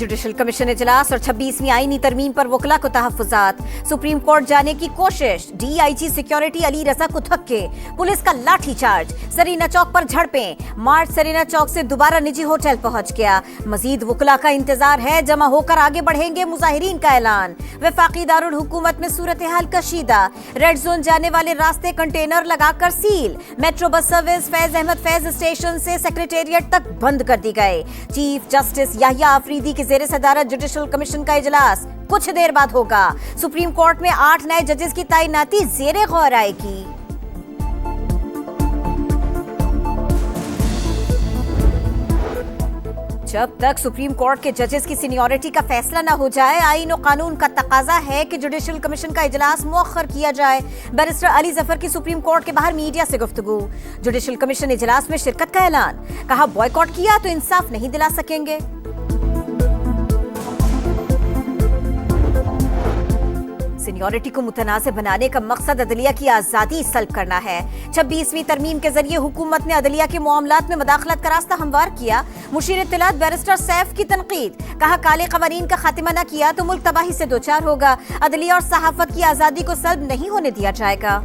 Judicial commission इजलास और 26वीं आईनी तरमीम पर वकला को तहफ्फुजात। सुप्रीम कोर्ट जाने की कोशिश, डीआईजी सिक्योरिटी अली रजा को धक्के, पुलिस का लाठीचार्ज, सरीना चौक पर झड़पें, मार्च सरीना चौक से दोबारा निजी होटल पहुंच गया। मजीद वकला का इंतजार है, जमा होकर आगे बढ़ेंगे मुजाहिरीन का ऐलान। वफाकी दारुल हुकूमत में सूरत हाल कशीदा, रेड जोन जाने वाले रास्ते कंटेनर लगाकर सील। Metro bus service Faiz Ahmed Faiz station से सेक्रेटेरिएट तक बंद कर दी गए। चीफ जस्टिस याहिया आफरीदी की ज़ेरे सदारत जुडिशल कमीशन का इजलास कुछ देर बाद होगा। सुप्रीम कोर्ट में 8 नए जजेस की तैनाती ज़ेरे गौर आएगी। जब तक सुप्रीम कोर्ट के जजेस की सीनियरिटी का फैसला न हो जाए, आईन और कानून का तकाजा है कि जुडिशल कमीशन का इजलास मुअख्खर किया जाए। बैरिस्टर अली जफर की सुप्रीम कोर्ट के बाहर मीडिया से गुफ्तगू। जुडिशल कमीशन इजलास में शिरकत का ऐलान, कहा बॉयकॉट किया तो इंसाफ नहीं दिला सकेंगे। सीनियरिटी को मुतनाज़ बनाने का मकसद अदलिया की आज़ादी सल्ब करना है। 26वीं तरमीम के जरिए हुकूमत ने अदलिया के मामलात में मदाखलत का रास्ता हमवार किया। मुशीर इत्तलात बैरिस्टर सैफ की तनकीद, कहा काले कवानीन का खात्मा न किया तो मुल्क तबाही से दोचार होगा। अदलिया और सहाफत की आज़ादी को सल्ब नहीं होने दिया जाएगा।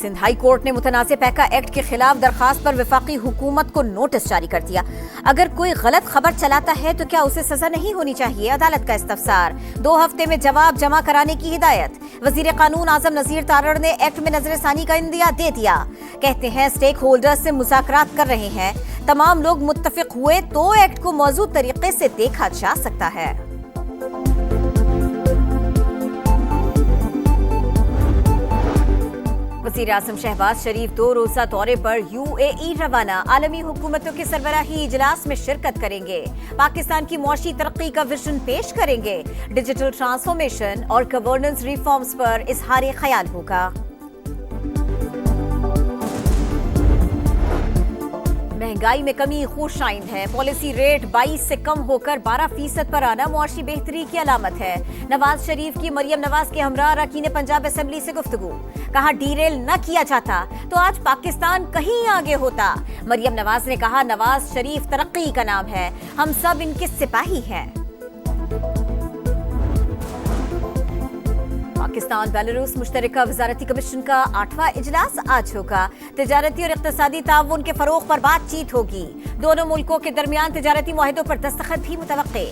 सिंध हाई कोर्ट ने मुतनाज़े पैका एक्ट के खिलाफ दरखास्त पर वफाकी हुकूमत को नोटिस जारी कर दिया। अगर कोई गलत खबर चलाता है तो क्या उसे सजा नहीं होनी चाहिए? अदालत का इस्तफसार। 2 हफ्ते में जवाब जमा कराने की हिदायत। वजीर कानून आजम नजीर तारड़ ने एक्ट में नजरसानी का इंदिया दे दिया। कहते हैं स्टेक होल्डर्स से मुज़ाकरात कर रहे हैं, तमाम लोग मुत्तफिक हुए तो एक्ट को मौजूद तरीके से देखा जा सकता है। वज़ीर आज़म शहबाज शरीफ 2 रोज़ा दौरे पर यूएई रवाना। आलमी हुकूमतों के सरबराही इजलास में शिरकत करेंगे। पाकिस्तान की मुआशी तरक्की का विजन पेश करेंगे। डिजिटल ट्रांसफॉर्मेशन और गवर्नेंस रिफॉर्म्स पर इजहार ख्याल होगा। महंगाई में कमी खुश आइंद है। पॉलिसी रेट 22 से कम होकर 12% पर आना मुआशी बेहतरी की अलामत है। नवाज शरीफ की मरियम नवाज के हमरा अरकान पंजाब असेंबली से गुफ्तगू, कहा डीरेल न किया जाता तो आज पाकिस्तान कहीं आगे होता। मरियम नवाज ने कहा नवाज शरीफ तरक्की का नाम है, हम सब इनके सिपाही हैं। पाकिस्तान बेलारूस मुश्तरका वजारती कमीशन का 8वां इजलास आज होगा। तिजारती और इक्तिसादी ताउन के फरोग पर बातचीत होगी। दोनों मुल्कों के दरमियान तिजारती मुआहिदों पर दस्तखत भी मुतवक्के।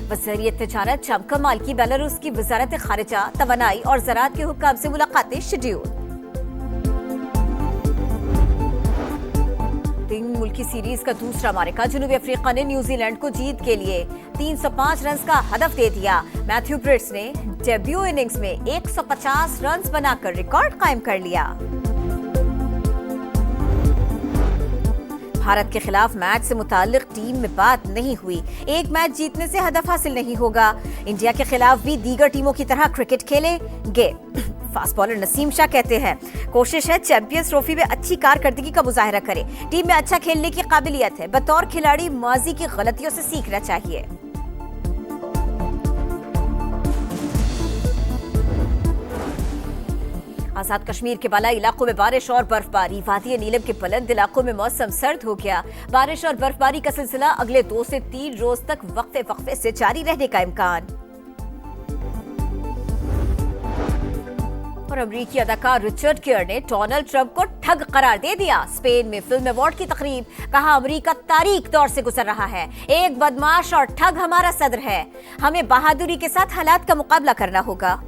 वज़ीर तिजारत शाम कमाल की बेलारूस की वजारत खारिजा, तवानाई और ज़राअत के हुक्काम से मुलाकातें शेड्यूल। 3 मुल्की सीरीज का दूसरा मारिका। जनूबी अफ्रीका ने न्यूजीलैंड को जीत के लिए 305 रन का हदफ दे दिया। मैथ्यू ब्रिट्स ने डेब्यू इनिंग्स में 150 रन बनाकर रिकॉर्ड कायम कर लिया। भारत के खिलाफ मैच से मुताल्लिक टीम में बात नहीं हुई। एक मैच जीतने से हदफ हासिल नहीं होगा। इंडिया के खिलाफ भी दीगर टीमों की तरह क्रिकेट खेलेंगे। फास्ट बॉलर नसीम शाह कहते हैं कोशिश है चैंपियंस ट्रॉफी में अच्छी कारकर्दगी का मुजाहरा करे। टीम में अच्छा खेलने की काबिलियत है। बतौर खिलाड़ी माजी की गलतियों से सीखना चाहिए। आजाद कश्मीर के बालाई इलाकों में बारिश और बर्फबारी। वादी नीलम के बुलंद इलाकों में मौसम सर्द हो गया। बारिश और बर्फबारी का सिलसिला अगले 2 से 3 रोज तक वक्फे से जारी रहने का इम्कान। और अमरीकी अदाकार रिचर्ड गियर ने डोनाल्ड ट्रंप को ठग करार दे दिया। स्पेन में फिल्म अवार्ड की तकरीब, कहा अमरीका तारीख दौर से गुजर रहा है। एक बदमाश और ठग हमारा सदर है, हमें बहादुरी के साथ हालात का मुकाबला करना होगा।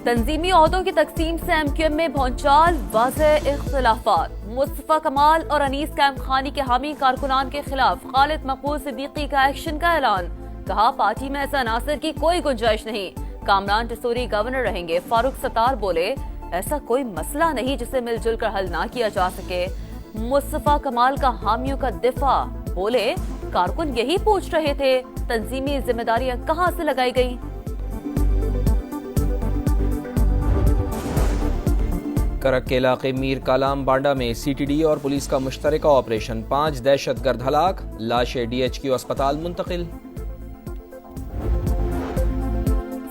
तंजीमी ओहदों की तकसीम से एमक्यूएम में भौचाल, वाज़ेह इख्तिलाफात। मुस्तफा कमाल और अनीस कैम खानी के हामी कारकुनान के खिलाफ खालिद मकबूल सिद्दीकी का एक्शन का ऐलान। कहा पार्टी में ऐसा अनासर की कोई गुंजाइश नहीं। कामरान टिसोरी गवर्नर रहेंगे। फारूक सत्तार बोले ऐसा कोई मसला नहीं जिसे मिलजुल कर हल ना किया जा सके। मुस्तफा कमाल का हामियों का दिफा, बोले कारकुन यही पूछ रहे थे तंजीमी जिम्मेदारियां कहां से लगाई गई। करक के इलाके मीर कालाम बांडा में सीटीडी और पुलिस का मुश्तरका ऑपरेशन। 5 दहशतगर्द हलाक, लाशें डीएचक्यू अस्पताल मुंतकिल।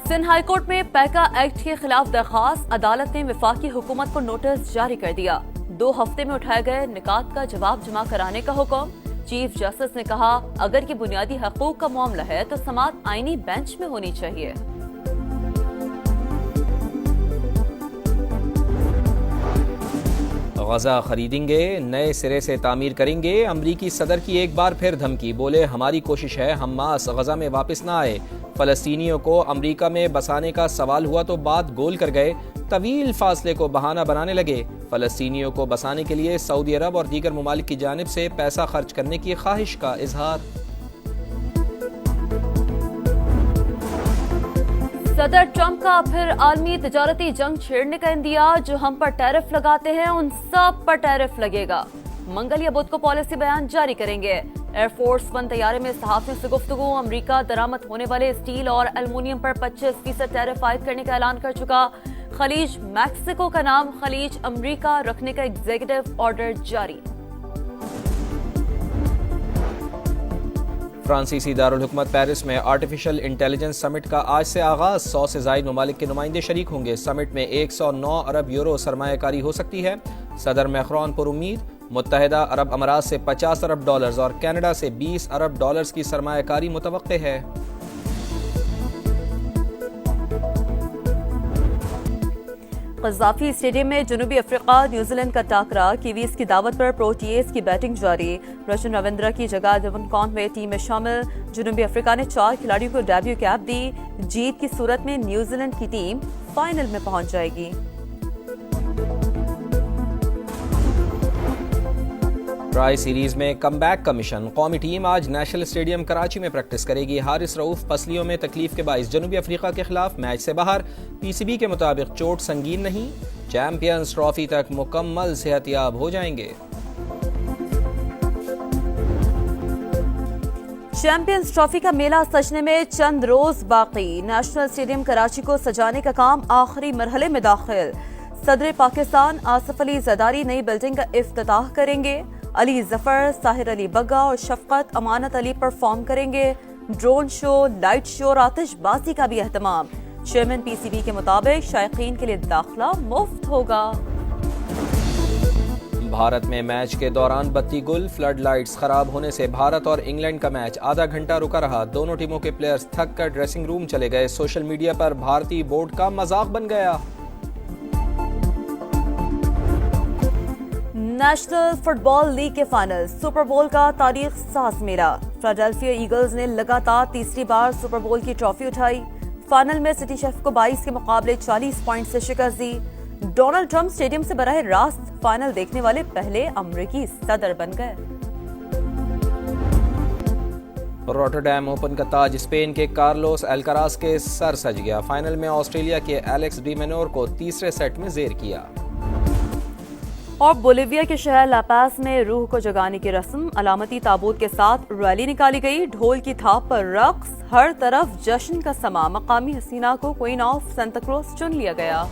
सिंध हाई कोर्ट में पैका एक्ट के खिलाफ दरखास्त, अदालत ने वफाकी हुकूमत को नोटिस जारी कर दिया। 2 हफ्ते में उठाए गए निकात का जवाब जमा कराने का हुक्म। चीफ जस्टिस ने कहा, अगर ये बुनियादी हकूक का मामला है तो समाअत आईनी बेंच में होनी चाहिए। गजा खरीदेंगे, नए सिरे से तामीर करेंगे। अमरीकी सदर की एक बार फिर धमकी, बोले हमारी कोशिश है हमास गजा में वापस ना आए। फलस्तीनियों को अमरीका में बसाने का सवाल हुआ तो बात गोल कर गए, तवील फासले को बहाना बनाने लगे। फलस्तीनियों को बसाने के लिए सऊदी अरब और दीगर ममालिक की जानिब से पैसा खर्च करने की ख्वाहिश का इजहार। सदर ट्रंप का फिर आलमी तिजारती जंग छेड़ने का इंदिया, जो हम पर टैरिफ लगाते हैं उन सब पर टैरिफ लगेगा। मंगल या बुध को पॉलिसी बयान जारी करेंगे। एयरफोर्स 1 तैयारे में सहाफियों से गुफ्तगू, अमरीका दरामद होने वाले स्टील और एल्युमिनियम पर 25% टैरिफ आयद करने का ऐलान कर चुका। खलीज मैक्सिको का नाम खलीज अमरीका रखने का एग्जीक्यूटिव ऑर्डर जारी। फ्रांसीसी दारुल हुकूमत पेरिस में आर्टिफिशियल इंटेलिजेंस समिट का आज से आगाज। 100 से ज़ायद ममालिक के नुमाइंदे शरीक होंगे। समिट में 109 अरब यूरो सरमायाकारी हो सकती है। सदर मैक्रोन पर उम्मीद, मुत्तहिदा अरब अमारात से 50 अरब डॉलर्स और कनाडा से 20 अरब डॉलर्स की सरमायाकारी मुतवक्के है। क़ज़ाफ़ी स्टेडियम में जनूबी अफ्रीका न्यूजीलैंड का टाकरा। कीवीज की दावत पर प्रोटीएज की बैटिंग जारी। रचन रविंद्रा की जगह डेवन कॉनवे टीम में शामिल। जनूबी अफ्रीका ने 4 खिलाड़ियों को डेब्यू कैप दी। जीत की सूरत में न्यूजीलैंड की टीम फाइनल में पहुंच जाएगी। ट्राई सीरीज में कमबैक का मिशन। कौमी टीम आज नेशनल स्टेडियम कराची में प्रैक्टिस करेगी। हारिस रऊफ पसलियों में तकलीफ के बाइस जनूबी अफ्रीका के खिलाफ मैच से बाहर। पीसीबी के मुताबिक चोट संगीन नहीं, चैंपियंस ट्रॉफी तक मुकम्मल सेहतयाब हो जाएंगे। चैंपियंस ट्रॉफी का मेला सजने में चंद रोज बाकी। नेशनल स्टेडियम कराची को सजाने का काम आखिरी मरहले में दाखिल। सदर पाकिस्तान आसिफ अली जरदारी नई बिल्डिंग का इफ्तिताह करेंगे। अली जफर, साहिर अली बग्गा और शफकत अमानत अली परफॉर्म करेंगे। ड्रोन शो, लाइट शो और आतिशबाजी का भी एहतमाम। चेयरमैन पीसीबी के मुताबिक शायकीन के लिए दाखिला मुफ्त होगा। भारत में मैच के दौरान बत्ती गुल, फ्लड लाइट्स खराब होने से भारत और इंग्लैंड का मैच आधा घंटा रुका रहा। दोनों टीमों के प्लेयर्स थक कर ड्रेसिंग रूम चले गए। सोशल मीडिया पर भारतीय बोर्ड का मजाक बन गया। नेशनल फुटबॉल लीग के फाइनल, सुपर बोल का तारीख साज मेला। फिलाडेल्फिया ईगल्स ने लगातार तीसरी बार सुपर बोल की ट्रॉफी उठाई। फाइनल में सिटी शेफ को 22 के मुकाबले 40 पॉइंट से शिकस्त दी। डोनाल्ड ट्रंप स्टेडियम से बराह रास्त फाइनल देखने वाले पहले अमरीकी सदर बन गए। रॉटरडैम ओपन का ताज स्पेन के कार्लोस अल्काराज के सर सज गया। फाइनल में ऑस्ट्रेलिया के एलेक्स डी मेनोर को तीसरे सेट में जेर किया। और बोलिविया के शहर लापास में रूह को जगाने की रस्म, अलामती ताबूत के साथ रैली निकाली गई। ढोल की थाप पर रक्स, हर तरफ जश्न का समा। मकामी हसीना को क्वीन ऑफ सांता क्रूज चुन लिया गया।